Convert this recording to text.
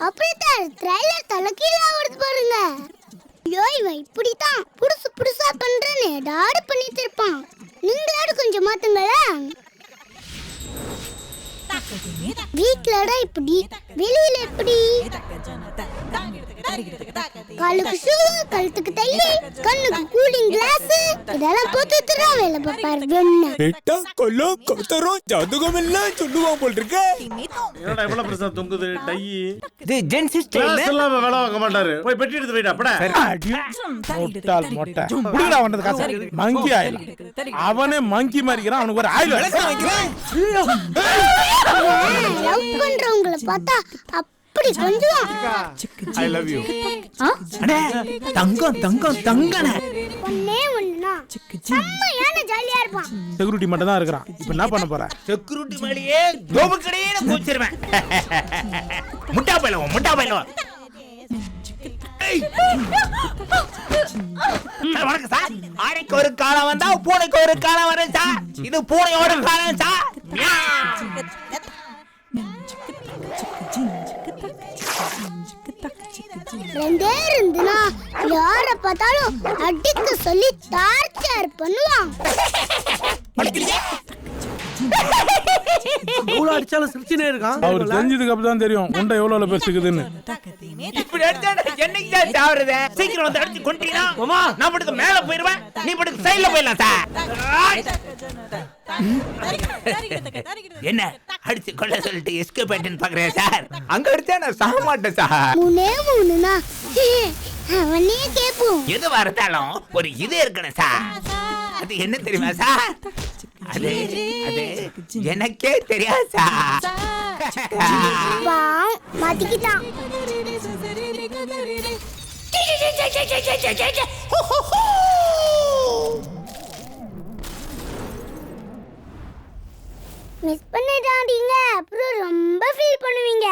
அப்படியே ட்ரைலர் தலைக்கீழ வருது பாருங்க. ஐயோ இவன் இப்படித்தான் புதுசு புதுசா பண்றேன்னு ஏதாவது பண்ணிட்டு இருப்பான். நீங்களாவது கொஞ்சம் மாத்துங்களேன். வீட்லடா இப்படி, வெளியில எப்படி? காலுக்கு ஷூ, கழுத்துக்கு டை, கண்ணுக்கு கூலிங் கிளாஸ், இதெல்லாம் போட்டுட்டுறா வேலை பாப்பாரு. வெண்ண பெட்டா கொல்லோ கொத்தரும் ஜாதகம் எல்லாம் சொல்லுவான் போல் இருக்கு. என்னடா இவ்வளவு பெருசா தொங்குது டை? இது ஜென்ஸ் கிளாஸ் ஸ்டைல். எல்லாம் வேலை வாங்க மாட்டாரு. போய் பெட்டி எடுத்து போயிடா அப்படா. முட்டாள் மொட்டை புடிடா வந்தது காசு. மங்கி ஆயில் அவனே மங்கி மாதிரிக்கிறான். அவனுக்கு ஒரு ஆயில் லவ் பண்றவங்கள பார்த்தா அப்படி கொஞ்சம் ஐ லவ் யூ. அண்ணே தங்கம் தங்கம் தங்கனே. ஒண்ணே ஒண்ணுனா செம்மையான ஜாலியா இருப்பான். செக்யூரிட்டி மட்டும் தான் இருக்கிறான். இப்போ என்ன பண்ண போற? செக்யூரிட்டி மேலேயே தோபக்கடையே கூச்சிருவேன். முட்டா பையலோ. வணக்கம் சார். ஆனைக்கு ஒரு காலம் வந்தா பூனைக்கு ஒரு காலம் வரும் சார். இது பூனையோட காலம் சார். ரெண்டே இருந்துனா யார பார்த்தாலும் அடிக்க சொல்லி டார்ச்சர் பண்ணுவான். எவ்வளவு அடிச்சாலும் சிரிச்சுனே இருக்கான். அவர் தெரிஞ்சதுக்கு அப்புறம் தான் தெரியும் உண்டை எவ்வளவு பேசுக்குதுன்னு. இப்படி அடிச்சா என்னைக்கு சார் சாவறது? சீக்கிரம் வந்து அடிச்சு கொண்டீனா நான் படுத்து மேல போயிருவேன், நீ படுத்து சைடுல போயிடலாம் சார். என்ன அடிச்சு கொள்ள சொல்லிட்டு எஸ்கேப் ஆயிட்டேன்னு பாக்குறேன் சார். அங்க அடிச்சா நான் சாக மாட்டேன் சார். மூணுனா அவனே கேட்போம். எது வரத்தாலும் ஒரு இது இருக்கணும் சார். அது என்ன தெரியுமா சார்? அது எனக்கே தெரியாது சார். மாட்டிக்கிட்டான். மிஸ் பண்ணிடாதீங்க, அப்புறம் ரொம்ப ஃபீல் பண்ணுவீங்க.